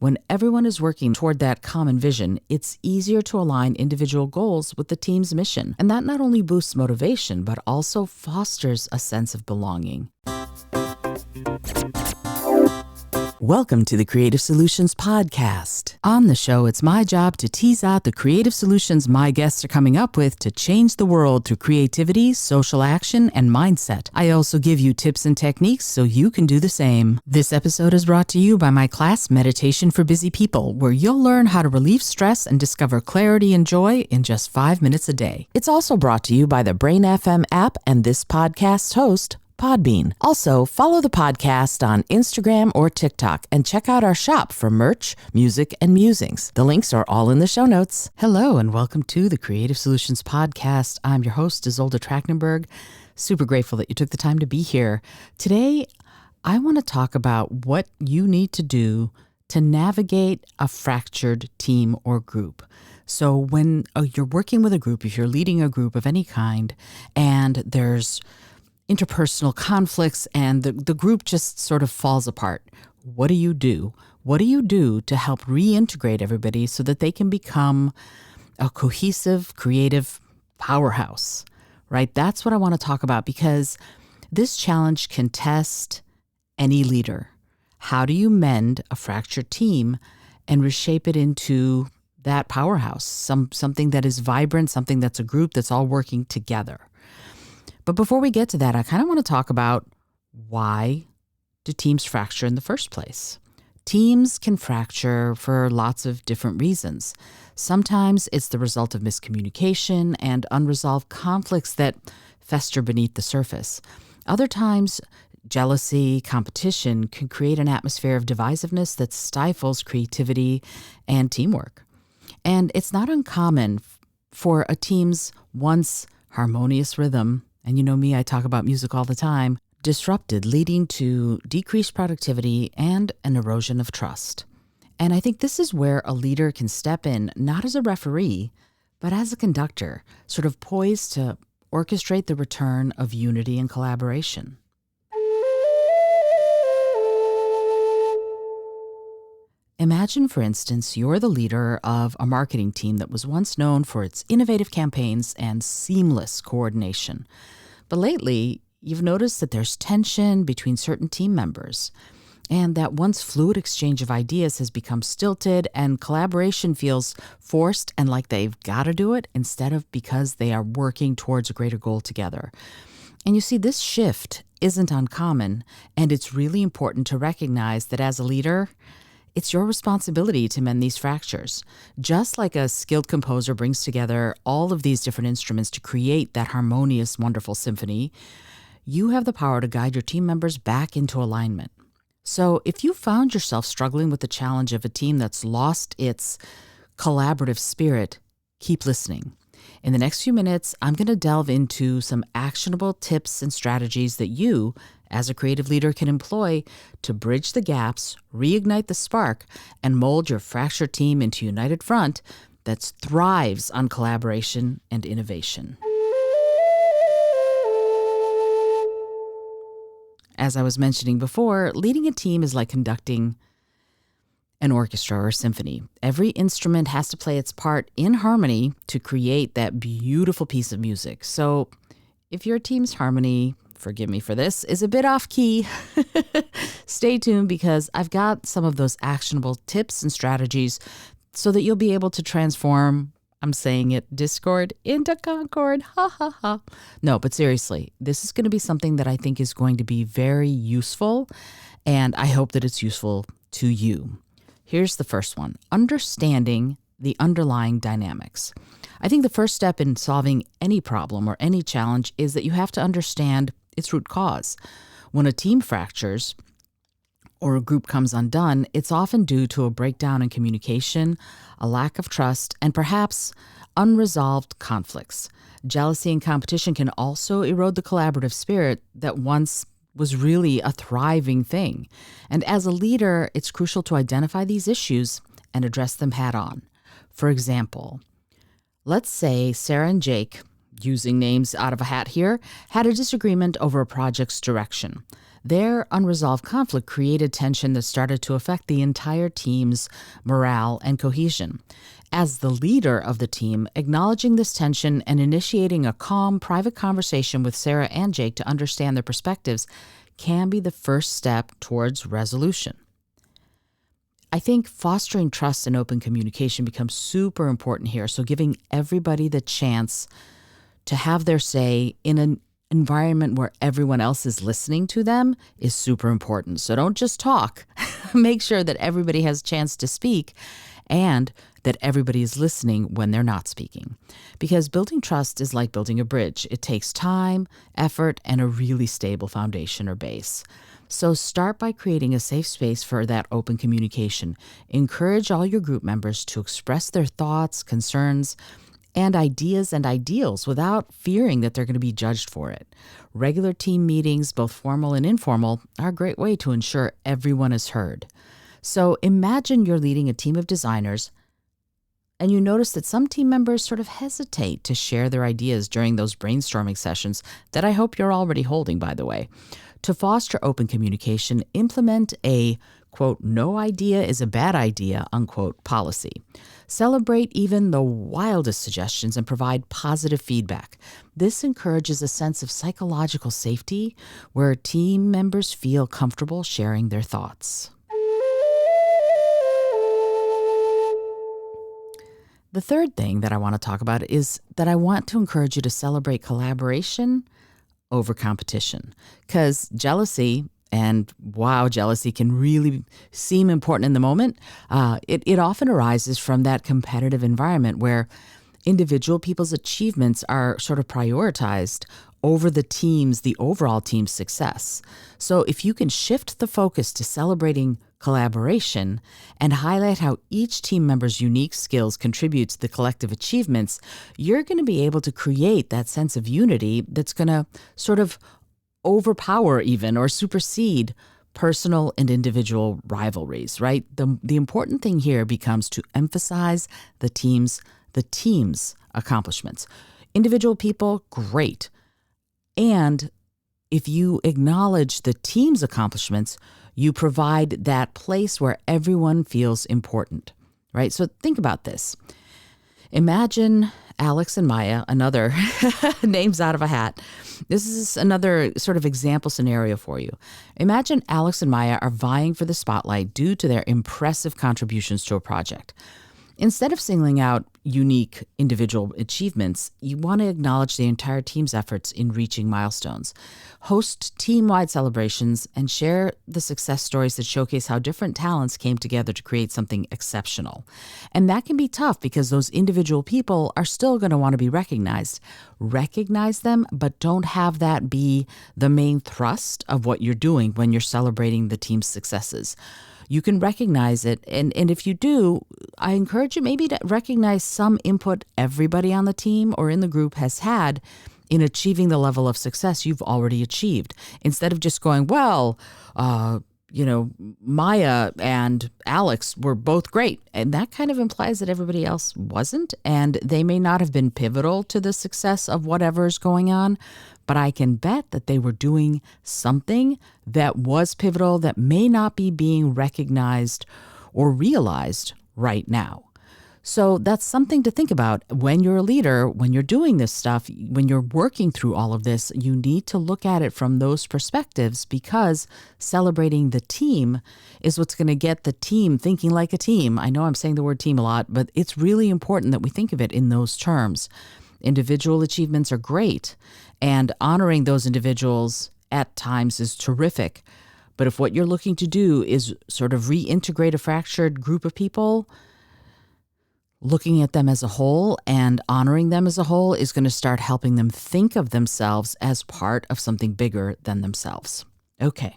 When everyone is working toward that common vision, it's easier to align individual goals with the team's mission. And that not only boosts motivation, but also fosters a sense of belonging. Welcome to the Creative Solutions Podcast. On the show, it's my job to tease out the creative solutions my guests are coming up with to change the world through creativity, social action, and mindset. I also give you tips and techniques so you can do the same. This episode is brought to you by my class, Meditation for Busy People, where you'll learn how to relieve stress and discover clarity and joy in just 5 minutes a day. It's also brought to you by the Brain FM app and this podcast's host, Podbean. Also, follow the podcast on Instagram or TikTok and check out our shop for merch, music, and musings. The links are all in the show notes. Hello, and welcome to the Creative Solutions Podcast. I'm your host, Izolda Trakhtenberg. Super grateful that you took the time to be here. Today, I want to talk about what you need to do to navigate a fractured team or group. So when you're working with a group, if you're leading a group of any kind, and there's interpersonal conflicts and the group just sort of falls apart, what do you do? What do you do to help reintegrate everybody so that they can become a cohesive, creative powerhouse, right? That's what I want to talk about, because this challenge can test any leader. How do you mend a fractured team and reshape it into that powerhouse, something that is vibrant, something that's a group that's all working together? But before we get to that, I kind of want to talk about, why do teams fracture in the first place? Teams can fracture for lots of different reasons. Sometimes it's the result of miscommunication and unresolved conflicts that fester beneath the surface. Other times, jealousy, competition can create an atmosphere of divisiveness that stifles creativity and teamwork. And it's not uncommon for a team's once harmonious rhythm, and you know me, I talk about music all the time, disrupted, leading to decreased productivity and an erosion of trust. And I think this is where a leader can step in, not as a referee, but as a conductor, sort of poised to orchestrate the return of unity and collaboration. Imagine, for instance, you're the leader of a marketing team that was once known for its innovative campaigns and seamless coordination. But lately, you've noticed that there's tension between certain team members, and that once fluid exchange of ideas has become stilted, and collaboration feels forced and like they've got to do it instead of because they are working towards a greater goal together. And you see, this shift isn't uncommon, and it's really important to recognize that as a leader, it's your responsibility to mend these fractures. Just like a skilled composer brings together all of these different instruments to create that harmonious, wonderful symphony, you have the power to guide your team members back into alignment. So if you found yourself struggling with the challenge of a team that's lost its collaborative spirit, keep listening. In the next few minutes, I'm going to delve into some actionable tips and strategies that you, as a creative leader, can employ to bridge the gaps, reignite the spark, and mold your fractured team into a united front that thrives on collaboration and innovation. As I was mentioning before, leading a team is like conducting an orchestra or symphony. Every instrument has to play its part in harmony to create that beautiful piece of music. So if your team's harmony, forgive me for this, is a bit off key, stay tuned, because I've got some of those actionable tips and strategies so that you'll be able to transform, I'm saying it, discord into concord. Ha ha ha. No, but seriously, this is going to be something that I think is going to be very useful, and I hope that it's useful to you. Here's the first one: understanding the underlying dynamics. I think the first step in solving any problem or any challenge is that you have to understand its root cause. When a team fractures or a group comes undone, it's often due to a breakdown in communication, a lack of trust, and perhaps unresolved conflicts. Jealousy and competition can also erode the collaborative spirit that once was really a thriving thing. And as a leader, it's crucial to identify these issues and address them head on. For example, let's say Sarah and Jake, using names out of a hat here, had a disagreement over a project's direction. Their unresolved conflict created tension that started to affect the entire team's morale and cohesion. As the leader of the team, acknowledging this tension and initiating a calm, private conversation with Sarah and Jake to understand their perspectives can be the first step towards resolution. I think fostering trust and open communication becomes super important here, so giving everybody the chance to have their say in an environment where everyone else is listening to them is super important. So don't just talk. Make sure that everybody has a chance to speak and that everybody is listening when they're not speaking. Because building trust is like building a bridge. It takes time, effort, and a really stable foundation or base. So start by creating a safe space for that open communication. Encourage all your group members to express their thoughts, concerns, and ideas and ideals without fearing that they're going to be judged for it. Regular team meetings, both formal and informal, are a great way to ensure everyone is heard. So imagine you're leading a team of designers and you notice that some team members sort of hesitate to share their ideas during those brainstorming sessions that I hope you're already holding, by the way. To foster open communication, implement a, quote, no idea is a bad idea, unquote, policy. Celebrate even the wildest suggestions and provide positive feedback. This encourages a sense of psychological safety where team members feel comfortable sharing their thoughts. The third thing that I want to talk about is that I want to encourage you to celebrate collaboration over competition, because jealousy, and wow, jealousy can really seem important in the moment. It often arises from that competitive environment where individual people's achievements are sort of prioritized over the overall team's success. So if you can shift the focus to celebrating collaboration and highlight how each team member's unique skills contribute to the collective achievements, you're going to be able to create that sense of unity that's going to sort of overpower even or supersede personal and individual rivalries, right? The important thing here becomes to emphasize the team's accomplishments. Individual people, great. And if you acknowledge the team's accomplishments, you provide that place where everyone feels important, right? So think about this. Imagine Alex and Maya, another names out of a hat. This is another sort of example scenario for you. Imagine Alex and Maya are vying for the spotlight due to their impressive contributions to a project. Instead of singling out unique individual achievements, you want to acknowledge the entire team's efforts in reaching milestones. Host team-wide celebrations and share the success stories that showcase how different talents came together to create something exceptional. And that can be tough because those individual people are still going to want to be recognized. Recognize them, but don't have that be the main thrust of what you're doing when you're celebrating the team's successes. You can recognize it, and if you do, I encourage you maybe to recognize some input everybody on the team or in the group has had in achieving the level of success you've already achieved. Instead of just going, well, Maya and Alex were both great. And that kind of implies that everybody else wasn't, and they may not have been pivotal to the success of whatever's going on, but I can bet that they were doing something that was pivotal that may not be being recognized or realized right now. So that's something to think about when you're a leader, when you're doing this stuff, when you're working through all of this. You need to look at it from those perspectives, because celebrating the team is what's going to get the team thinking like a team. I know I'm saying the word team a lot, but it's really important that we think of it in those terms. Individual achievements are great, and honoring those individuals at times is terrific. But if what you're looking to do is sort of reintegrate a fractured group of people, looking at them as a whole and honoring them as a whole is going to start helping them think of themselves as part of something bigger than themselves. Okay.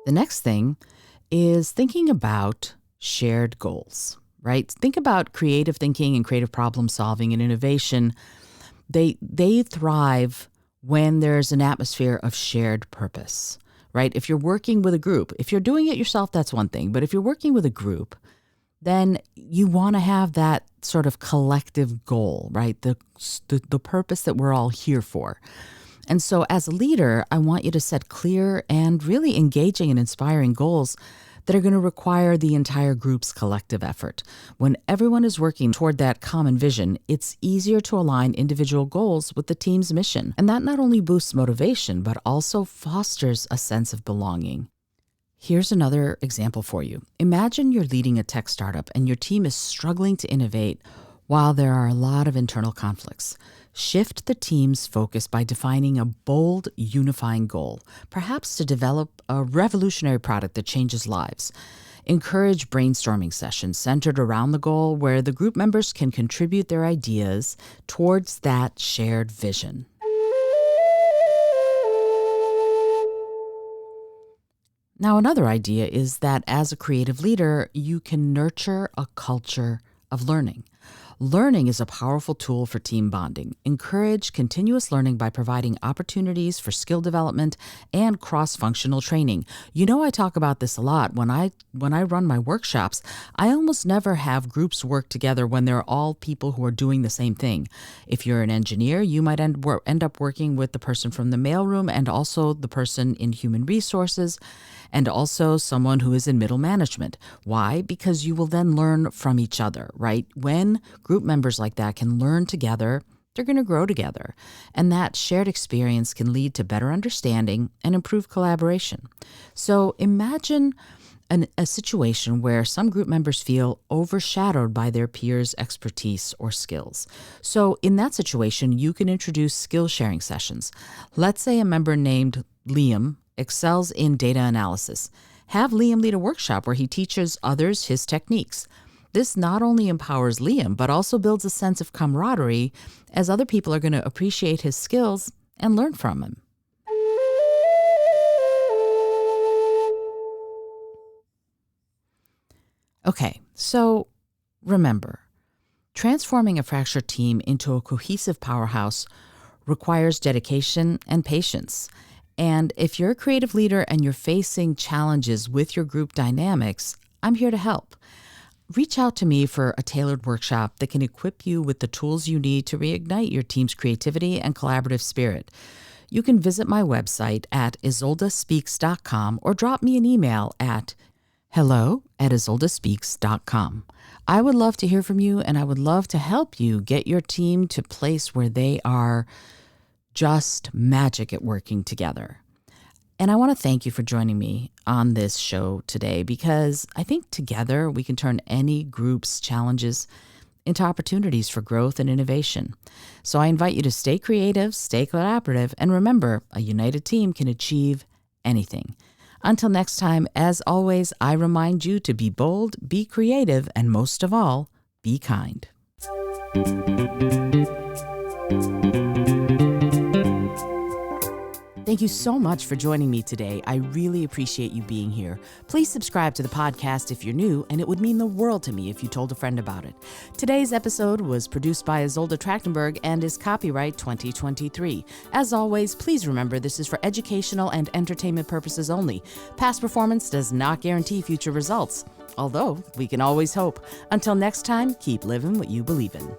The next thing is thinking about shared goals, right? Think about creative thinking and creative problem solving and innovation. They thrive when there's an atmosphere of shared purpose, right? If you're working with a group, if you're doing it yourself, that's one thing. But if you're working with a group, then you want to have that sort of collective goal, right? The purpose that we're all here for. And so as a leader, I want you to set clear and really engaging and inspiring goals that are going to require the entire group's collective effort. When everyone is working toward that common vision, it's easier to align individual goals with the team's mission. And that not only boosts motivation, but also fosters a sense of belonging. Here's another example for you. Imagine you're leading a tech startup and your team is struggling to innovate while there are a lot of internal conflicts. Shift the team's focus by defining a bold, unifying goal, perhaps to develop a revolutionary product that changes lives. Encourage brainstorming sessions centered around the goal where the group members can contribute their ideas towards that shared vision. Now, another idea is that as a creative leader, you can nurture a culture of learning. Learning is a powerful tool for team bonding. Encourage continuous learning by providing opportunities for skill development and cross-functional training. You know, I talk about this a lot. When I run my workshops, I almost never have groups work together when they're all people who are doing the same thing. If you're an engineer, you might end up working with the person from the mailroom and also the person in human resources, and also someone who is in middle management. Why? Because you will then learn from each other, right? When group members like that can learn together, they're going to grow together. And that shared experience can lead to better understanding and improved collaboration. So imagine a situation where some group members feel overshadowed by their peers' expertise or skills. So in that situation, you can introduce skill sharing sessions. Let's say a member named Liam excels in data analysis. Have Liam lead a workshop where he teaches others his techniques. This not only empowers Liam, but also builds a sense of camaraderie as other people are going to appreciate his skills and learn from him. Okay, so remember, transforming a fractured team into a cohesive powerhouse requires dedication and patience. And if you're a creative leader and you're facing challenges with your group dynamics, I'm here to help. Reach out to me for a tailored workshop that can equip you with the tools you need to reignite your team's creativity and collaborative spirit. You can visit my website at izoldaspeaks.com or drop me an email at hello@izoldaspeaks.com. I would love to hear from you, and I would love to help you get your team to a place where they are just magic at working together. And I want to thank you for joining me on this show today, because I think together we can turn any group's challenges into opportunities for growth and innovation. So I invite you to stay creative, stay collaborative, and remember, a united team can achieve anything. Until next time, as always, I remind you to be bold, be creative, and most of all, be kind. Thank you so much for joining me today. I really appreciate you being here. Please subscribe to the podcast if you're new, and it would mean the world to me if you told a friend about it. Today's episode was produced by Izolda Trakhtenberg and is copyright 2023. As always, please remember this is for educational and entertainment purposes only. Past performance does not guarantee future results, although we can always hope. Until next time, keep living what you believe in.